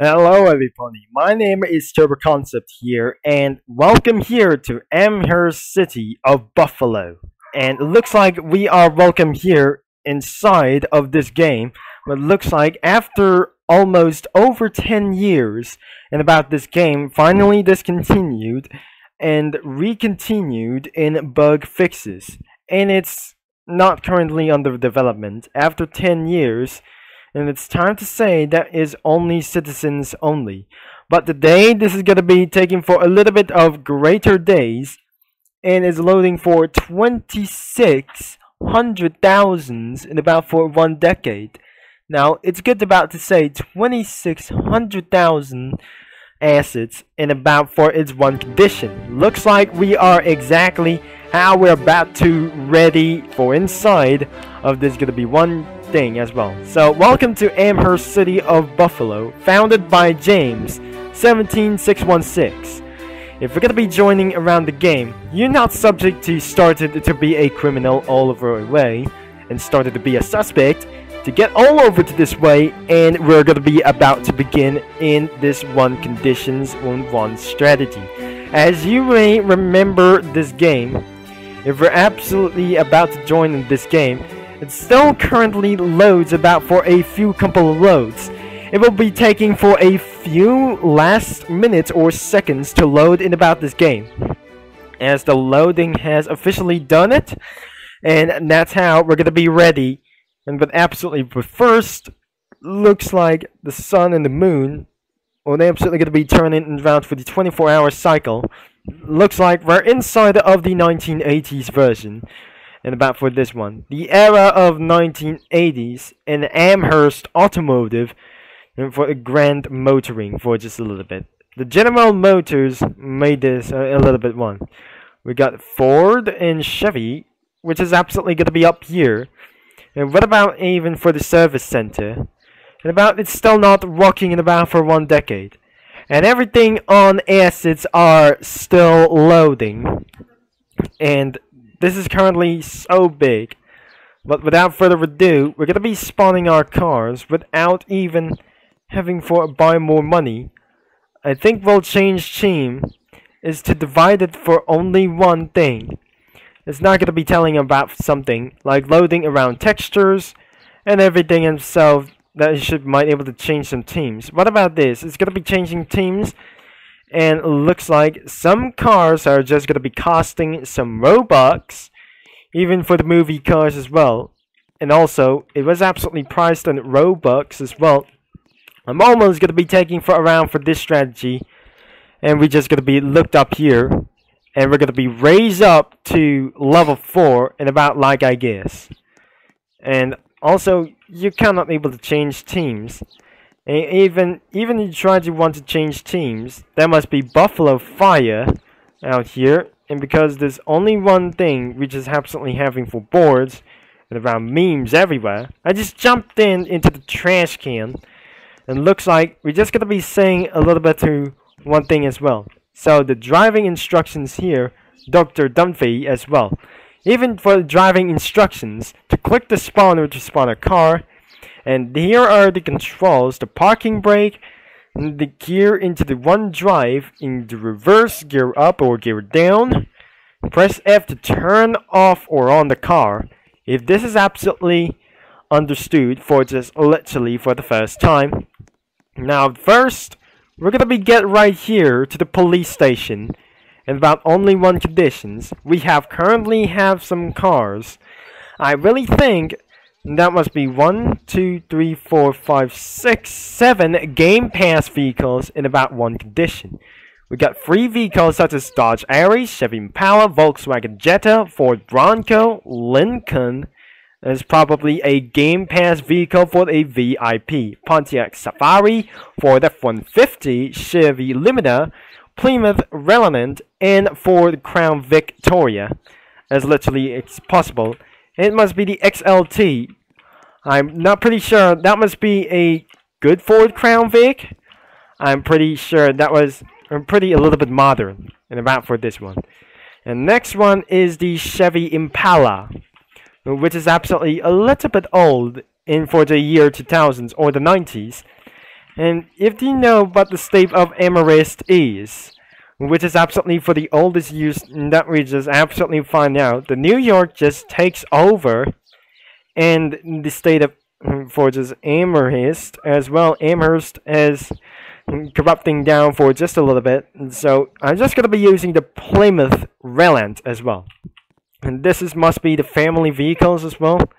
Hello everybody, my name is Turbo Concept here, and welcome here to Amherst city of Buffalo. And it looks like we are welcome here inside of this game, but it looks like after almost over 10 years and about this game finally discontinued and recontinued in bug fixes. And it's not currently under development after 10 years. And it's time to say that is only citizens only. But today this is gonna be taking for a little bit of greater days and is loading for 2600,000 in about for 1 decade. Now it's good about to say 2600,000 assets in about for its one condition. Looks like we are exactly how we're about to ready for inside of this gonna be one thing as well. So welcome to Amherst city of Buffalo, founded by James 17616. If you're gonna be joining around the game, you're not subject to started to be a criminal all over the way and started to be a suspect to get all over to this way, and we're gonna be about to begin in this one conditions on one strategy. As you may remember this game, if we're absolutely about to join in this game, it still currently loads about for a few couple of loads. It will be taking for a few last minutes or seconds to load in about this game, as the loading has officially done it, and that's how we're gonna be ready. But first, looks like the sun and the moon, well, they're absolutely gonna be turning around for the 24-hour cycle. Looks like we're inside of the 1980s version. And about for this one, the era of 1980s and Amherst automotive, and for a grand motoring for just a little bit. The General Motors made this a little bit one. We got Ford and Chevy, which is absolutely going to be up here. And what about even for the service center? And about it's still not working in about for 1 decade. And everything on assets are still loading. And this is currently so big, but without further ado, we're gonna be spawning our cars without even having to buy more money. I think we'll change team is to divide it for only one thing. It's not gonna be telling about something like loading around textures and everything itself that you might be able to change some teams. What about this? It's gonna be changing teams. And it looks like some cars are just going to be costing some Robux, even for the movie cars as well. And also, it was absolutely priced on Robux as well. I'm almost going to be taking for around for this strategy. And we're just going to be looked up here. And we're going to be raised up to level 4 in about like I guess. And also, you cannot be able to change teams. And even if you want to change teams, there must be Buffalo Fire out here. And because there's only one thing which is absolutely having for boards and around memes everywhere, I just jumped into the trash can. And looks like we're just gonna be saying a little bit to one thing as well. So the driving instructions here, Dr. Dunphy as well. Even for the driving instructions, to click the spawner to spawn a car. And here are the controls, the parking brake, and the gear into the one drive, in the reverse, gear up or gear down. Press F to turn off or on the car. If this is absolutely understood for just literally for the first time. Now first, we're gonna be get right here to the police station. And about only one conditions, we currently have some cars. I really think that must be 1, 2, 3, 4, 5, 6, 7 Game Pass vehicles in about one condition. We got 3 vehicles such as Dodge Aries, Chevy Impala, Volkswagen Jetta, Ford Bronco, Lincoln. There's probably a Game Pass vehicle for a VIP. Pontiac Safari, Ford F-150, Chevy Lumina, Plymouth Reliant, and Ford Crown Victoria. As literally it's possible. It must be the XLT. I'm not pretty sure. That must be a good Ford Crown Vic. I'm pretty sure that was a little bit modern. And about for this one. And next one is the Chevy Impala, which is absolutely a little bit old in for the year 2000s or the 90s. And if you know what the state of Amherst is, which is absolutely for the oldest use that we just absolutely find out, the New York just takes over, and the state of for just Amherst as well. Amherst is corrupting down for just a little bit, and so I'm just gonna be using the Plymouth Reliant as well. And this is must be the family vehicles as well.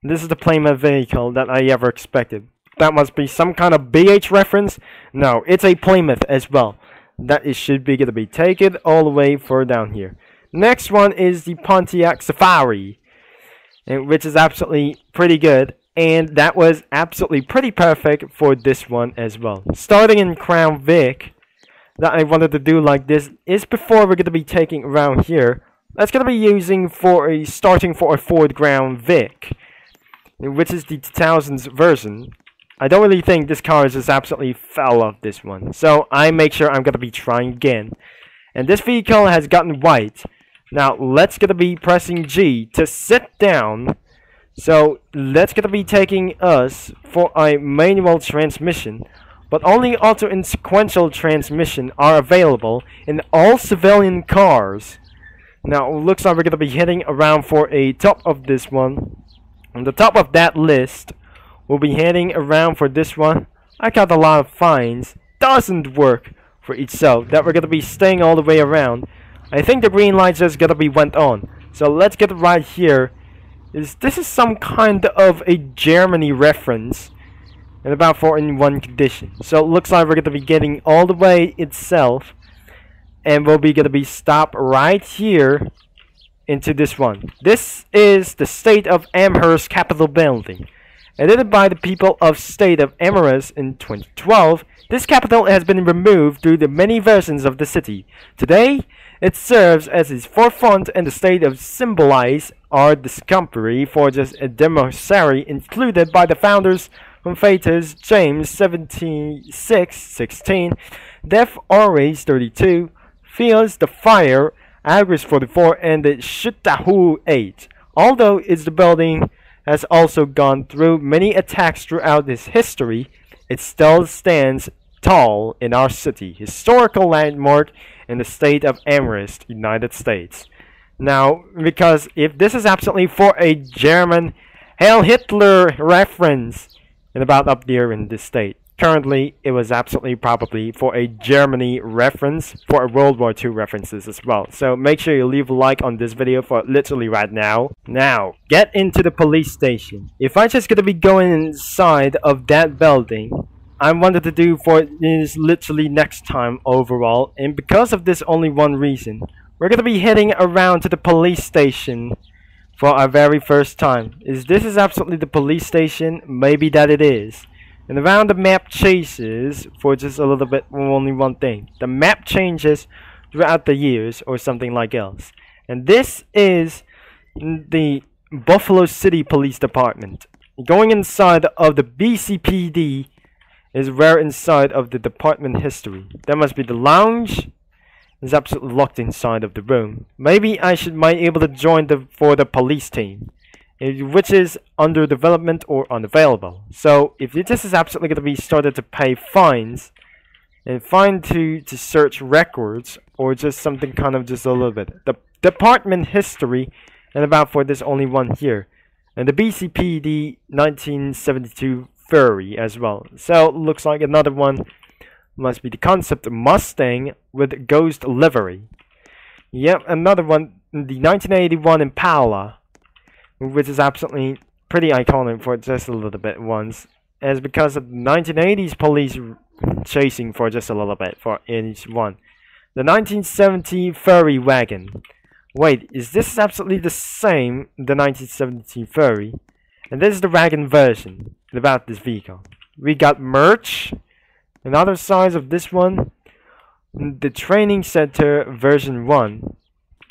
This is the Plymouth vehicle that I ever expected. That must be some kind of BH reference. No, it's a Plymouth as well. That it should be gonna be taken all the way for down here. Next one is the Pontiac Safari, which is absolutely pretty good, and that was absolutely pretty perfect for this one as well. Starting in Crown Vic, that I wanted to do like this is before we're gonna be taking around here. That's gonna be using for a starting for a Ford Crown Vic, which is the 2000s version. I don't really think this car is just absolutely fell off this one. So I make sure I'm going to be trying again. And this vehicle has gotten white. Now let's going to be pressing G to sit down. So let's going to be taking us for a manual transmission. But only auto and sequential transmission are available in all civilian cars. Now it looks like we're going to be heading around for a top of this one. On the top of that list, we'll be heading around for this one. I got a lot of fines. Doesn't work for itself. That we're gonna be staying all the way around. I think the green light just gonna be went on. So let's get right here. This is some kind of a Germany reference. And about 4 in 1 condition. So it looks like we're gonna be getting all the way itself. And we'll be gonna be stopped right here into this one. This is the State of Amherst Capitol Building. Edited by the people of State of Amherst in 2012, this capital has been removed through the many versions of the city. Today, it serves as its forefront and the state of symbolize our discovery for just a democracy included by the founders from Fathers James 76:16, Death Always 32, Fields the Fire, August 44, and the Shitahu 8. Although it's the building has also gone through many attacks throughout its history, it still stands tall in our city, historical landmark in the state of Amherst, United States. Now, because if this is absolutely for a German Heil Hitler reference, and about up there in this state, currently it was absolutely probably for a Germany reference, for a World War II references as well. So make sure you leave a like on this video for literally right now. Now, get into the police station. If I just gonna be going inside of that building, I wanted to do for this literally next time overall, and because of this only one reason, we're gonna be heading around to the police station for our very first time. This is absolutely the police station? Maybe that it is. And around the map changes for just a little bit, only one thing. The map changes throughout the years or something like else. And this is the Buffalo City Police Department. Going inside of the BCPD is where inside of the department history. That must be the lounge. It's absolutely locked inside of the room. Maybe I might able to join for the police team, which is under development or unavailable. So if this is absolutely going to be started to pay fines and fine to search records or just something kind of just a little bit. The department history and about for this only one here. And the BCPD 1972 Ferry as well. So looks like another one must be the concept Mustang with ghost livery. Yep, another one, the 1981 Impala, which is absolutely pretty iconic for just a little bit once, as because of the 1980s police chasing for just a little bit for each one. The 1970 Ferry Wagon. Wait, is this absolutely the same, the 1970 Ferry? And this is the wagon version about this vehicle. We got merch. Another size of this one, the training center version 1,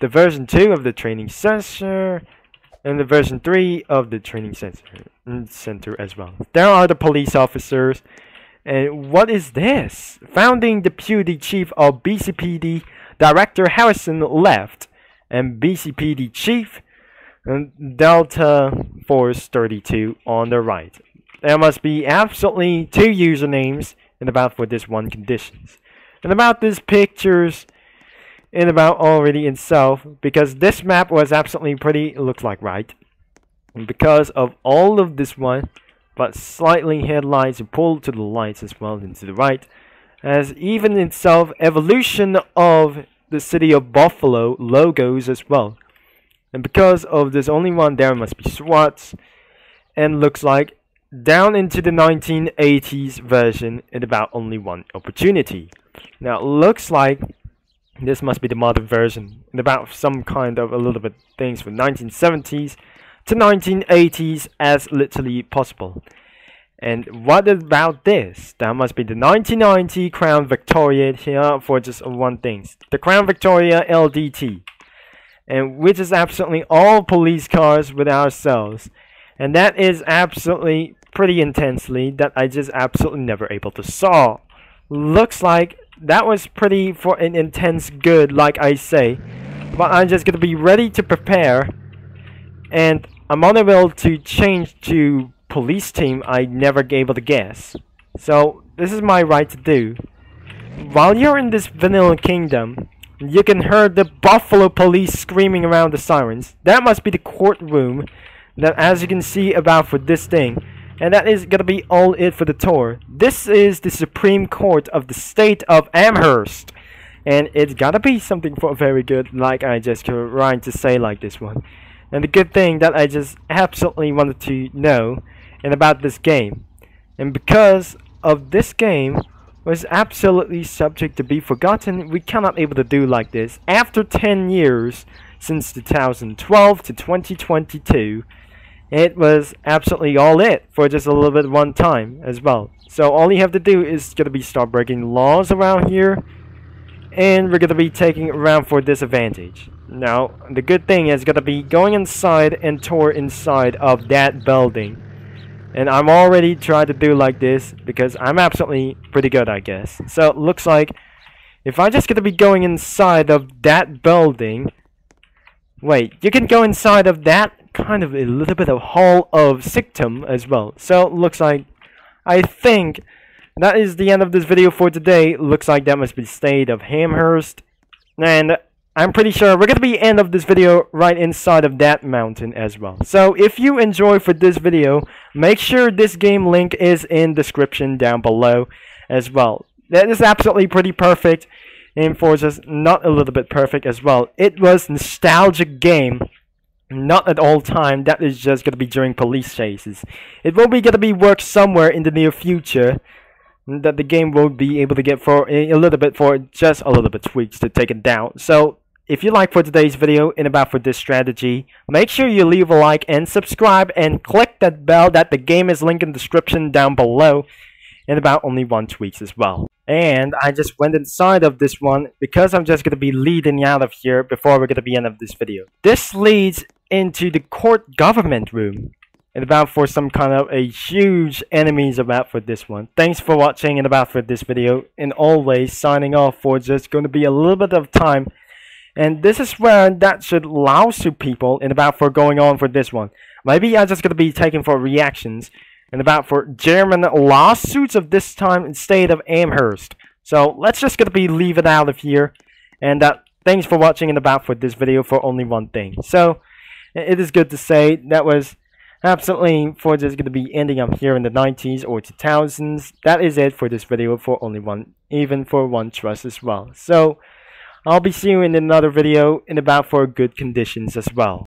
the version 2 of the training center, and the version 3 of the training center as well. There are the police officers. And what is this? Founding Deputy Chief of BCPD, Director Harrison left, and BCPD Chief Delta Force 32 on the right. There must be absolutely 2 usernames and about for this one conditions. And about these pictures and about already itself, because this map was absolutely pretty, it looks like, right? And because of all of this one, but slightly headlights and pulled to the lights as well and to the right, as even itself evolution of the city of Buffalo logos as well. And because of this only one, there must be SWATs, and looks like down into the 1980s version and about only one opportunity. Now it looks like this must be the modern version and about some kind of a little bit things from 1970s to 1980s as literally possible. And what about this? That must be the 1990 Crown Victoria here for just one thing. The Crown Victoria LDT. And which is absolutely all police cars with ourselves. And that is absolutely pretty intensely that I just absolutely never able to saw. Looks like that was pretty for an intense good, like I say. But I'm just gonna be ready to prepare. And I'm unable to change to police team I never able to guess. So this is my right to do. While you're in this vanilla kingdom, you can hear the Buffalo police screaming around the sirens. That must be the courtroom that as you can see about for this thing. And that is gonna be all it for the tour. This is the Supreme Court of the state of Amherst. And it's gotta be something for very good, like I just trying to say like this one. And the good thing that I just absolutely wanted to know and about this game. And because of this game was absolutely subject to be forgotten, we cannot able to do like this. After 10 years, since 2012 to 2022, it was absolutely all it for just a little bit one time as well. So all you have to do is gonna be start breaking laws around here, and we're gonna be taking around for this advantage. Now the good thing is gonna be going inside and tour inside of that building. And I'm already trying to do like this because I'm absolutely pretty good, I guess. So it looks like if I just gonna be going inside of that building. Wait, you can go inside of that kind of a little bit of hall of Sictum as well. So it looks like I think that is the end of this video for today. Looks like that must be the state of Amherst. And I'm pretty sure we're going to be end of this video right inside of that mountain as well. So if you enjoy for this video, make sure this game link is in description down below as well. That is absolutely pretty perfect. And for just not a little bit perfect as well. It was nostalgic game. Not at all time. That is just going to be during police chases. It will be going to be worked somewhere in the near future. That the game will be able to get for a little bit for just a little bit tweaks to take it down. So if you like for today's video and about for this strategy, make sure you leave a like and subscribe and click that bell that the game is linked in the description down below. And about only one tweaks as well. And I just went inside of this one because I'm just going to be leading out of here before we're going to be end of this video. This leads into the court government room. And about for some kind of a huge enemies about for this one. Thanks for watching and about for this video. And always signing off for just going to be a little bit of time. And this is where that should allow to people and about for going on for this one. Maybe I'm just going to be taking for reactions. And about for German lawsuits of this time in state of Amherst. So let's just gonna be leave it out of here. And thanks for watching and about for this video for only one thing. So it is good to say that was absolutely for just gonna be ending up here in the 90s or 2000s. That is it for this video for only one, even for one trust as well. So I'll be seeing you in another video in about for good conditions as well.